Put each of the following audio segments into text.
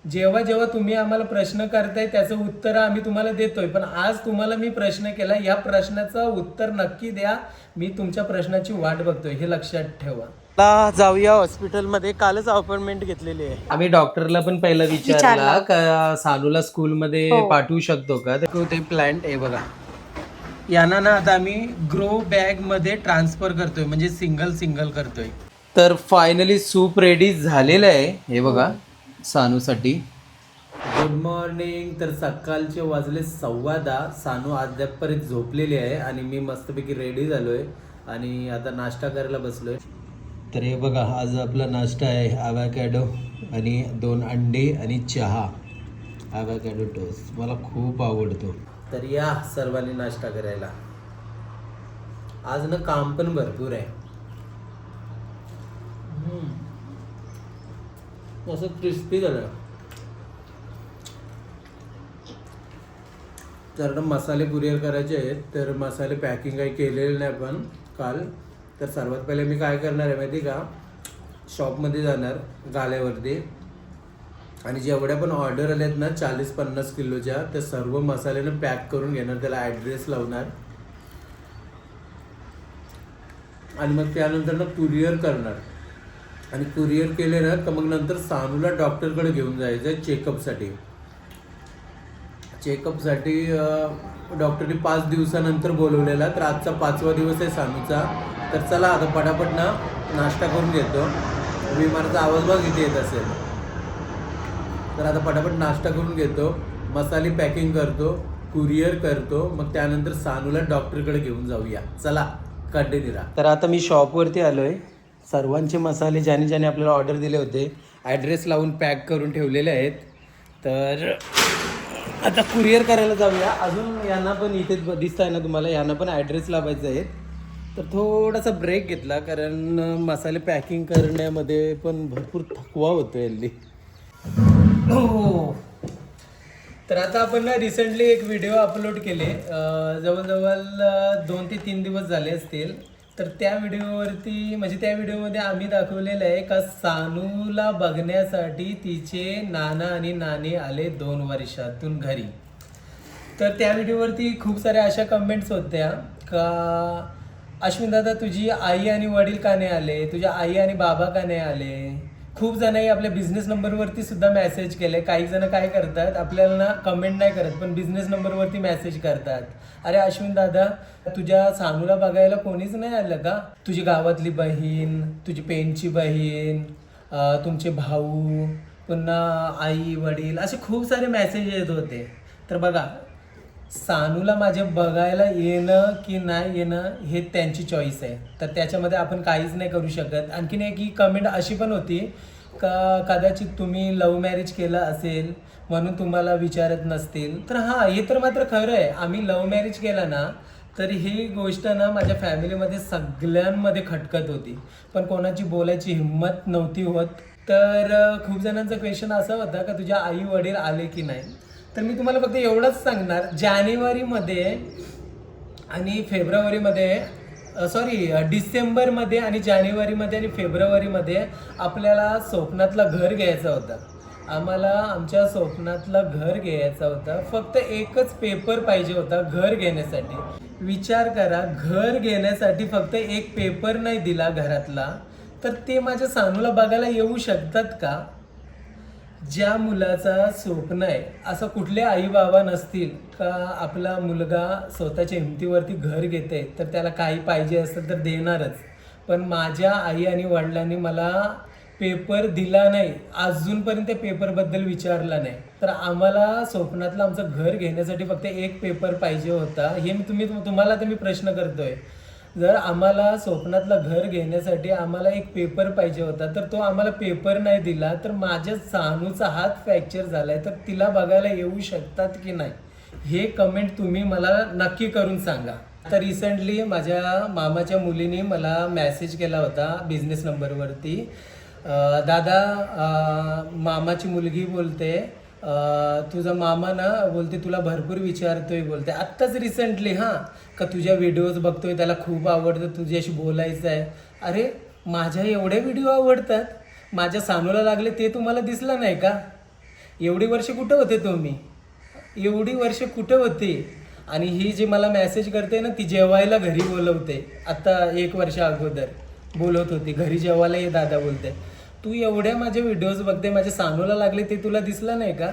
जेव्हा जेव्हा तुम्ही आम्हाला प्रश्न करताय त्याचं उत्तर आम्ही तुम्हाला देतोय, पण आज तुम्हाला मी प्रश्न केला, या प्रश्नाचं उत्तर नक्की द्या. मी तुमच्या प्रश्नाची वाट बघतोय, हे लक्षात ठेवा. जाऊया हॉस्पिटलमध्ये, कालच अपॉइंटमेंट घेतलेली आहे. आम्ही डॉक्टरला पण पहिला विचारला का सानूला स्कूलमध्ये पाठवू शकतो का, तर ते प्लांट आहे बघा, यांना ना आता आम्ही ग्रो बॅग मध्ये ट्रान्सफर करतोय, म्हणजे सिंगल करतोय. तर फायनली सूप रेडी झालेलं आहे, हे बघा सानूसाठी. Good morning. तर सकाळचे वाजले 10:15. सानू अद्यापपर्यंत झोपलेली आहे आणि मी मस्तपैकी रेडी झालोय आणि आता नाश्ता करायला बसलोय. तर हे बघा, आज आपला नाश्ता आहे ॲव्होकॅडो आणि 2 अंडे आणि चहा. ॲव्होकॅडो टोस्ट मला खूप आवडतो. तर या सर्वांनी नाश्ता करायला. आज ना काम पण भरपूर आहे. असं क्रिस्पी झालं. तर मसाले कुरिअर करायचे आहेत, तर मसाले पॅकिंग काही केलेले नाही पण काल. तर सर्वात पहिले मी काय करणार आहे माहिती का, शॉपमध्ये जाणार गाल्यावरती आणि जेवढ्या पण ऑर्डर आल्यात ना 40-50 किलोच्या, त्या सर्व मसाल्यानं पॅक करून घेणार, त्याला ॲड्रेस लावणार आणि मग त्यानंतर ना कुरिअर करणार. आणि कुरिअर केले ना तर मग नंतर सानूला डॉक्टरकडे घेऊन जायचं आहे चेकअपसाठी. डॉक्टरने 5 दिवसानंतर बोलवलेला, तर आजचा 5वा दिवस आहे सानूचा. तर चला आता पटापट ना नाश्ता करून घेतो. विमानाचा आवाज बघ इथे येत असेल. तर आता पटापट नाश्ता करून घेतो, मसाले पॅकिंग करतो, कुरिअर करतो, मग त्यानंतर सानूला डॉक्टरकडे घेऊन जाऊया. चला कंटिन्यू राहा. तर आता मी शॉपवरती आलोय. सर्वांचे मसाले ज्याने ज्याने आपल्याला ऑर्डर दिले होते ॲड्रेस लावून पॅक करून ठेवलेले आहेत. तर आता कुरिअर करायला जाऊया. अजून यांना पण इथे दिसत आहे ना तुम्हाला, यांना पण ॲड्रेस लावायचे आहेत. तर थोडासा ब्रेक घेतला कारण मसाले पॅकिंग करण्यामध्ये पण भरपूर थकवा होतो हल्ली. हो. तर आता आपण ना रिसेंटली एक व्हिडिओ अपलोड केले, जवळजवळ 2 ते 3 दिवस झाले असतील. तर त्या व्हिडिओवरती म्हणजे त्या व्हिडिओमध्ये आम्ही दाखवलेलं आहे का सानूला बघण्यासाठी तिचे नाना आणि नानी आले 2 वर्षातून घरी. तर त्या व्हिडिओवरती खूप साऱ्या अशा कमेंट्स होत्या का अश्विन दादा तुझी आई आणि वडील का नाही आले, तुझ्या आई आणि बाबा का नाही आले. खूप जणांनी आपल्या बिझनेस नंबरवरती सुद्धा मेसेज केले. काही जण काय करतात, आपल्याला ना कमेंट नाही करत पण बिझनेस नंबरवरती मेसेज करतात, अरे अश्विन दादा तुझ्या सानूला बघायला कोणीच नाही आलं का, तुझी गावातली बहीण, तुझी पेनची बहीण, तुमचे भाऊ, पुन्हा आई वडील, असे खूप सारे मेसेज येत होते. तर बघा, सानूला माझ्या बघायला येणं की नाही येणं हे त्यांची चॉईस आहे, तर त्याच्यामध्ये आपण काहीच नाही करू शकत. आणखीन एक ही कमेंट अशी पण होती का कदाचित तुम्ही लव्ह मॅरेज केलं असेल म्हणून तुम्हाला विचारत नसतील. तर हां, हे तर मात्र खरं आहे, आम्ही लव्ह मॅरेज केलं ना तर ही गोष्ट ना माझ्या फॅमिलीमध्ये सगळ्यांमध्ये खटकत होती, पण कोणाची बोलायची हिंमत नव्हती होत. तर खूप जणांचा क्वेश्चन असा होता का तुझ्या आई वडील आले की नाही. तर मी तुम्हाला फक्त एवढंच सांगणार, जानेवारीमध्ये आणि फेब्रुवारीमध्ये डिसेंबरमध्ये आणि जानेवारीमध्ये आणि फेब्रुवारीमध्ये आपल्याला स्वप्नातला घर घ्यायचा होता. आम्हाला आमच्या स्वप्नातला घर घ्यायचा होता. फक्त एकच पेपर पाहिजे होता घर घेण्यासाठी. विचार करा, घर घेण्यासाठी फक्त एक पेपर नाही दिला घरातला, तर ते माझ्या सानूला बघायला येऊ शकतात का. ज्या मुलाचा स्वप्न आहे, असं कुठले आई बाबा नसतील का आपला मुलगा स्वतःच्या हिमतीवरती घर घेते तर त्याला काही पाहिजे असेल तर देणारच. पण माझ्या आई आणि वडिलांनी मला पेपर दिला नाही, अजूनपर्यंत त्या पेपरबद्दल विचारला नाही. तर आम्हाला स्वप्नातलं आमचं घर घेण्यासाठी फक्त एक पेपर पाहिजे होता. हे तुम्हाला तर मी प्रश्न करतोय, जर आम्हाला स्वप्नातलं घर घेण्यासाठी आम्हाला एक पेपर पाहिजे होता, तर तो आम्हाला पेपर नाही दिला, तर माझ्या सानूचा हात फ्रॅक्चर झालाय, तर तिला बघायला येऊ शकतात की नाही हे कमेंट तुम्ही मला नक्की करून सांगा. आता रिसेंटली माझ्या मामाच्या मुलीने मला मेसेज केला होता बिझनेस नंबरवरती, दादा मामाची मुलगी बोलते, तुझा मामा ना बोलते तुला भरपूर विचारतोय, बोलते आत्ताच रिसेंटली हां का तुझ्या व्हिडिओज बघतोय, त्याला खूप आवडतं, तुझ्याशी बोलायचं आहे. अरे माझ्या एवढे व्हिडिओ आवडतात, माझ्या सानूला लागले ते तुम्हाला दिसलं नाही का. एवढी वर्ष कुठं होते तुम्ही? एवढी वर्ष कुठं होते? आणि ही जी मला मेसेज करते ना, ती जेवायला घरी बोलवते. आता 1 वर्ष अगोदर बोलवत होती, घरी जेवायला ये दादा बोलते. तू एवढ्या माझे व्हिडिओज बघते, माझ्या सानूला लागले ते तुला दिसलं नाही का?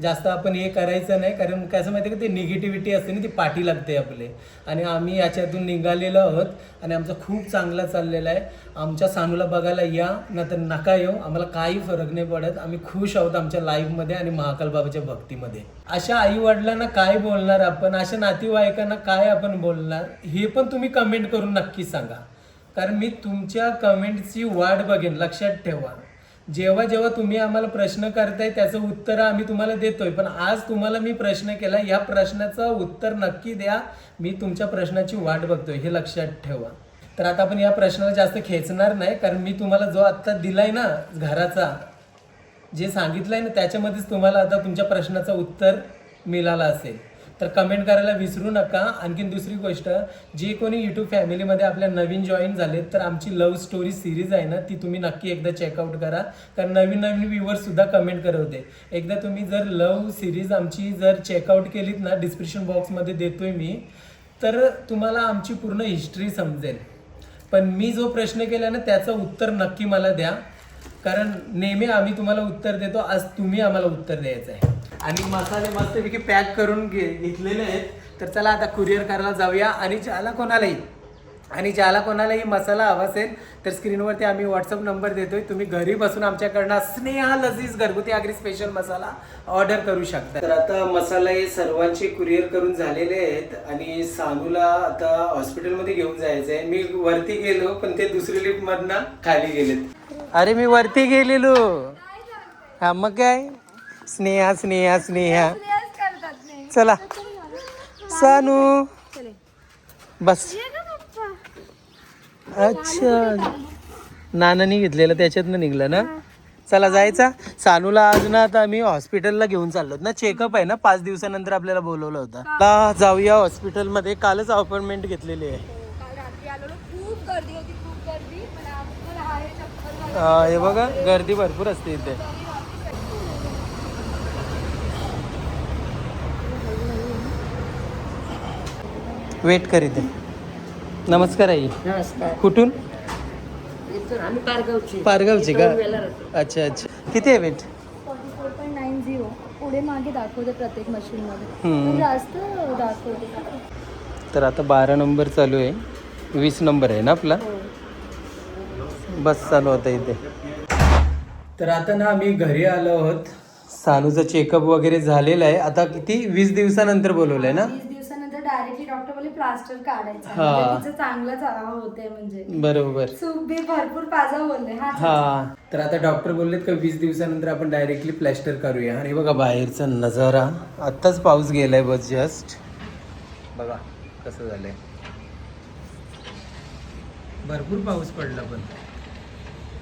जास्त आपण हे करायचं नाही, कारण कसं माहिती आहे का, ते निगेटिव्हिटी असते ना, ती पाठी लागते आपले. आणि आम्ही याच्यातून निघालेलो आहोत आणि आमचं खूप चांगलं चाललेलं आहे. आमच्या सानूला बघायला या ना तर नका येऊ, आम्हाला काही फरक नाही पडत. आम्ही खुश आहोत आमच्या लाईफमध्ये आणि महाकाल बाबाच्या भक्तीमध्ये. अशा आईवडिलांना काय बोलणार आपण, अशा नातेवाईकांना काय आपण बोलणार, हे पण तुम्ही कमेंट करून नक्की सांगा. कारण मी तुमच्या कमेंटची वाट बघेन. लक्षात ठेवा, जेव्हा जेव्हा तुम्ही आम्हाला प्रश्न करताय त्याचं उत्तर आम्ही तुम्हाला देतोय. पण आज तुम्हाला मी प्रश्न केला, या प्रश्नाचं उत्तर नक्की द्या. मी तुमच्या प्रश्नाची वाट बघतोय, हे लक्षात ठेवा. तर आता आपण या प्रश्नाला जास्त खेचणार नाही, कारण मी तुम्हाला जो आत्ता दिलाय ना घराचा, जे सांगितलंय ना, त्याच्यामध्येच तुम्हाला आता तुमच्या प्रश्नाचं उत्तर मिळालं असेल. तर कमेंट करायला विसरू नका. आणखीन दुसरी गोष्ट, जे कोणी यूट्यूब फॅमिलीमध्ये आपल्या नवीन जॉईन झालेत, तर आमची लव्ह स्टोरी सिरीज आहे ना, ती तुम्ही नक्की एकदा चेकआउट करा. कारण नवीन नवीन व्ह्यूअर्ससुद्धा कमेंट करत होते. एकदा तुम्ही जर लव्ह सिरीज आमची जर चेकआउट केलीत ना, डिस्क्रिप्शन बॉक्समध्ये देतोय मी, तर तुम्हाला आमची पूर्ण हिस्ट्री समजेल. पण मी जो प्रश्न केला ना, त्याचं उत्तर नक्की मला द्या. कारण नेहमी आम्ही तुम्हाला उत्तर देतो, आज तुम्ही आम्हाला उत्तर द्यायचं आहे. आणि मसाले मस्तपैकी पॅक करून घेतलेले आहेत. तर चला आता कुरिअर करायला जाऊया. आणि ज्याला कोणालाही मसाला हवा असेल तर स्क्रीनवरती आम्ही व्हॉट्सअप नंबर देतोय. तुम्ही घरी बसून आमच्याकडनं स्नेहा लजीज घरगुती आगरी स्पेशल मसाला ऑर्डर करू शकता. तर आता मसाला हे सर्वांचे कुरिअर करून झालेले आहेत आणि सानूला आता हॉस्पिटलमध्ये घेऊन जायचं आहे. मी वरती गेलो, पण ते दुसरी लिफ्ट मधनं खाली गेलेत. अरे मी वरती गेलेलो. हा मग काय, स्नेहा स्नेहा स्नेहा. चला सानू बस. अच्छा, नानानी घेतलेलं त्याच्यातनं निघलं ना. चला जायचा. सानूला आज ना आता आम्ही हॉस्पिटलला घेऊन चाललो ना, चेकअप आहे ना, 5 दिवसानंतर आपल्याला बोलवलं होतं. आता जाऊया हॉस्पिटलमध्ये. कालच अपॉइंटमेंट घेतलेली आहे. हे बघा, गर्दी भरपूर असते इथे. वेट करीत आहे. नमस्कार आई. नमस्कार. कुठून? आम्ही पारगावची का? अच्छा अच्छा. किती आहे वेट? 44.90. पुढे मागे दाखवते प्रत्येक मशीनमध्ये, जास्त दाखवते. तर आता 12 नंबर चालू आहे. 20 नंबर आहे ना आपला. बस चालू होता इथे. तर आता ना आम्ही घरी आलो आहोत. सानूचं चेकअप वगैरे झालेलं आहे. आता किती 20 दिवसानंतर बोलवलं आहे ना. 20 दिवसानंतर डायरेक्टली डॉक्टर बोलले प्लास्टर काढायचं. हा. म्हणजे तिचं चांगलंच होते, म्हणजे बरोबर. सूप बी भरपूर पाजा बोलले. हा. तर आता डॉक्टर बोललेत का 20 दिवसानंतर आपण डायरेक्टली प्लॅस्टर करूया. आणि बघा बाहेरचा नजारा. आत्ताच पाऊस गेलाय बस जस्ट. बघा कसं झालंय. भरपूर पाऊस पडला. पण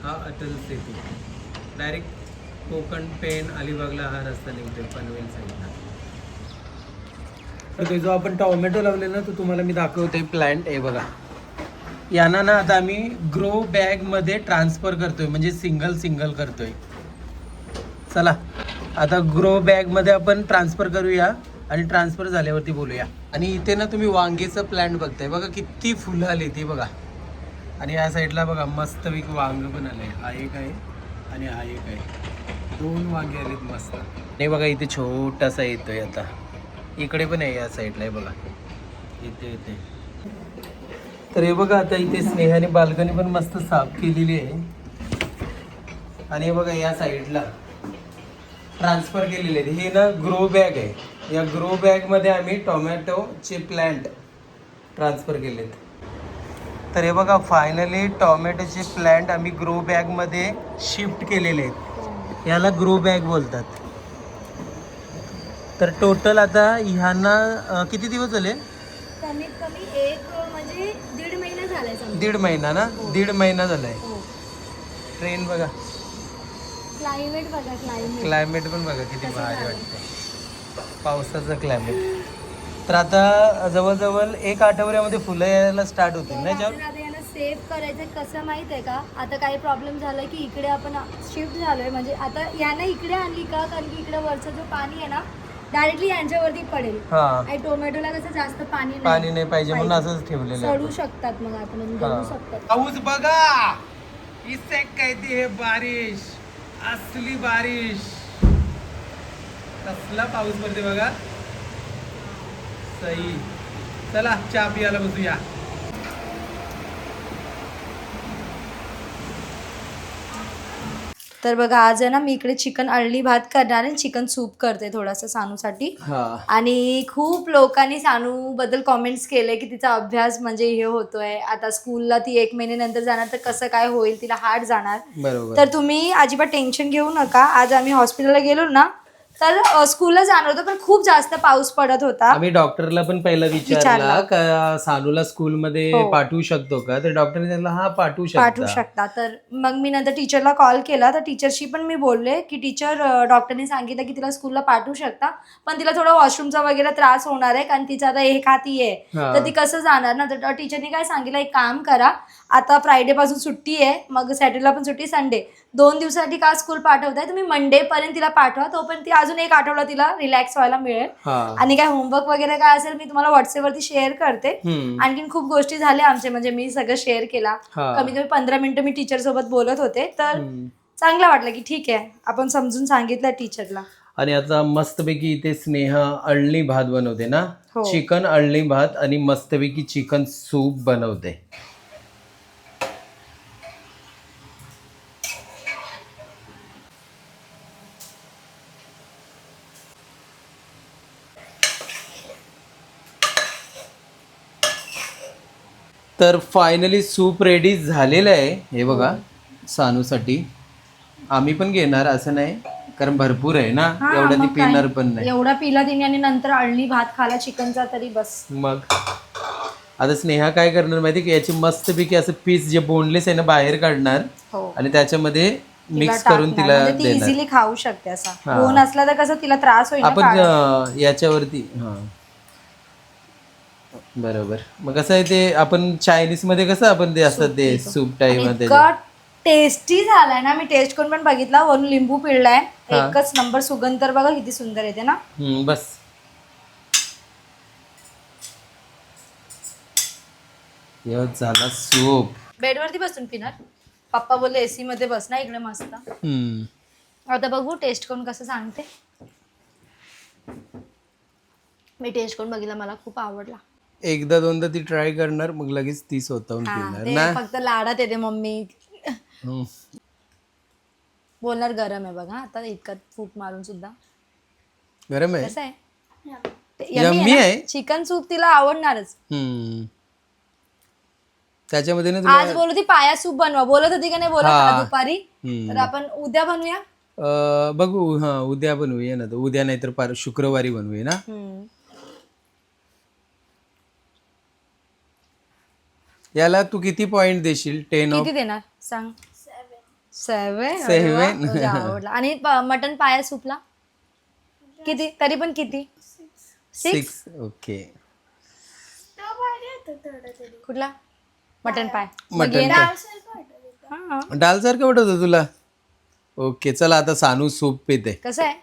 हा अटल सेतू डायरेक्ट कोकण पेण अलिबागला हा रस्ता निघतोय पनवेल साईडला. तर जो आपण टोमॅटो लावले ना, तो तुम्हाला मी दाखवतोय प्लांट. हे बघा, यांना ना आता आम्ही ग्रो बॅग मध्ये ट्रान्सफर करतोय, म्हणजे सिंगल करतोय. चला आता ग्रो बॅग मध्ये आपण ट्रान्सफर करूया आणि ट्रान्सफर झाल्यावरती बोलूया. आणि इथे ना तुम्ही वांगेचं प्लांट बघताय. बघा किती फुलं आली ती बघा. आणि या साईडला बघा मस्तपैकी वांग पण आलंय. हा एक आहे आणि हा एक आहे. 2 वांगे आलेत मस्त. हे बघा इथे छोटासा येतोय. आता इकडे पण आहे या साईडला. आहे बघा इथे. तर हे बघा आता इथे स्नेहाने बाल्कनी पण मस्त साफ केलेली आहे. आणि हे बघा या साईडला ट्रान्सफर केलेले आहेत. हे ना ग्रो बॅग आहे. या ग्रो बॅगमध्ये आम्ही टोमॅटोचे प्लांट ट्रान्सफर केलेत. तर हे बघा फायनली टोमॅटोचे प्लांट आम्ही ग्रो बॅगमध्ये शिफ्ट केलेले आहेत. याला ग्रो बॅग बोलतात. तर टोटल आता ह्यांना किती दिवस झाले? कमीत कमी एक म्हणजे 1.5 महिना झालाय. 1.5 महिना ना. 1.5 महिना झालाय. ट्रेन बघा, क्लायमेट बघा. क्लायमेट पण बघा किती भारी वाटते. पावसाचं क्लायमेट. तर आता जवळजवळ 1 आठवड्यामध्ये फुलं यायला स्टार्ट होतील ना. आता यांना सेव्ह करायचं कसं माहित आहे का? आता काही प्रॉब्लेम झाला की इकडे आपण शिफ्ट झालोय, म्हणजे आता यांना इकडे आणली का, कारण की इकडे वरचं जो पाणी आहे ना डायरेक्टली यांच्यावरती पडेल. हा आणि टोमॅटोला कसं जास्त पाणी नाही पाहिजे म्हणून असंच ठेवलेलं आहे. सडू शकतात मग आतमध्ये जळू शकतात. पाऊस बघा, इससे कहती है बारिश, असली बारिश. कसला पाऊस पडते बघा. सही. चला चहा पियाला बसूया. तर बघा आज आहे ना मी इकडे चिकन अळणी भात करणार आहे, चिकन सूप करते थोडासा सानूसाठी. आणि खूप लोकांनी सानू बद्दल कॉमेंट्स केले की तिचा अभ्यास म्हणजे हे होतोय, आता स्कूलला ती 1 महिन्यानंतर जाणार तर कसं काय होईल, तिला हार्ड जाणार. बरोबर. तर तुम्ही अजिबात टेन्शन घेऊ नका. आज आम्ही हॉस्पिटलला गेलो ना तर स्कूलला जाणार होतो, पण खूप जास्त पाऊस पडत होता. आम्ही डॉक्टरला पण पहिला विचारला का सानूला स्कूलमध्ये पाठवू शकतो का, तर डॉक्टरने त्यांना हा पाठवू शकता. तर मग मी नंतर टीचरला कॉल केला, तर टीचरशी पण मी बोलले की टीचर, डॉक्टरने सांगितलं की तिला स्कूलला पाठवू शकता, पण तिला थोडा वॉशरूमचा वगैरे त्रास होणार आहे, कारण तिचं आता हे खाती आहे, तर ती कसं जाणार ना. तर टीचरने काय सांगितलं, एक काम करा, आता फ्रायडे पासून सुट्टी आहे, मग सॅटर्डेला पण सुट्टी, संडे 2 दिवसासाठी का स्कूल पाठवताय, तुम्ही मंडे पर्यंत तिला पाठवा, तोपर्यंत ती अजून 1 आठवडा तिला रिलॅक्स व्हायला मिळेल. आणि काय होमवर्क वगैरे काय असेल मी तुम्हाला व्हॉट्सअपवरती शेअर करते. आणखीन खूप गोष्टी झाल्या आमच्या, म्हणजे मी सगळं शेअर केला. कमीत कमी 15 मिनिटं मी टीचर सोबत बोलत होते, तर चांगलं वाटलं की ठीक आहे आपण समजून सांगितलं टीचरला. आणि आता मस्तपैकी इथे स्नेहा अळणी भात बनवते ना, चिकन अळणी भात आणि मस्तपैकी चिकन सूप बनवते. तर फायनली सूप रेडी झालेलं आहे. हे बघा सानूसाठी. आम्ही पण घेणार असं नाही, कारण भरपूर आहे ना, एवढं ती पिणार पण नाही. एवढा पिला तिने आणि नंतर अळणी भात खाला चिकनचा तरी बस. मग आता स्नेहा काय करणार माहिती की, याची मस्तपैकी असं पीस जे बोनलेस आहे ना बाहेर काढणार आणि त्याच्यामध्ये मिक्स करून तिला ती इझिली खाऊ शकते. असा बोन असला तर कसं तिला त्रास होईल. आपण याच्यावरती बरोबर. मग कसं आहे ते आपण चायनीज मध्ये कसं आपण ते असतात ते सूप टाईप मध्ये, टेस्टी झालाय ना. मी टेस्ट करून पण बघितला, वरून लिंबू पिळलाय, एकच नंबर. सुगंध तर बघा किती सुंदर येते ना. बस झाला सूप. बेडवरती बसून पिणार. पप्पा बोलले एसी मध्ये बस ना इकडे मस्त. आता बघू टेस्ट करून कसं सांगते. मी टेस्ट करून बघितला, मला खूप आवडला. एकदा दोनदा ती ट्राय करणार, मग लगेच ती स्वतःहून पिणार ना. फक्त लाडात येते मम्मी. बोलणार गरम आहे बघा, आता इतकं फूक मारून सुद्धा गरम आहे. कसं आहे, यम्मी आहे. चिकन सूप तिला आवडणारच. त्याच्यामध्ये ना आज बोलत होती पाया सूप बनवा, बोलत होती का नाही बोलत दुपारी. तर आपण उद्या बनवूया. बघू. उद्या बनवूया ना, तर उद्या नाही तर शुक्रवारी बनवूया ना. याला तू किती पॉइंट देशील? 10 किती देणार सांग. 7 आवडला. आणि मटन पाया सूपला किती, तरी पण किती? 6. ओके. कुठला मटन पाय? डाल सारखं वाटत होतं तुला? ओके चला आता सानू सूप पिते. कसं आहे,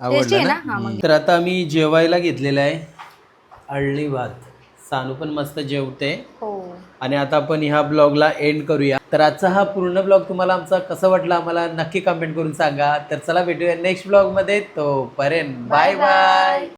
आवडलं ना? तर आता आम्ही जेवायला घेतलेलं आहे अळणी भात. सानू पण मस्त जेवते. आणि आता आपण ह्या ब्लॉगला एंड करूया. तर आजचा हा पूर्ण ब्लॉग तुम्हाला आमचा कसा वाटला आम्हाला नक्की कमेंट करून सांगा. तर चला भेटूया नेक्स्ट ब्लॉग मध्ये. तोपर्यंत बाय बाय.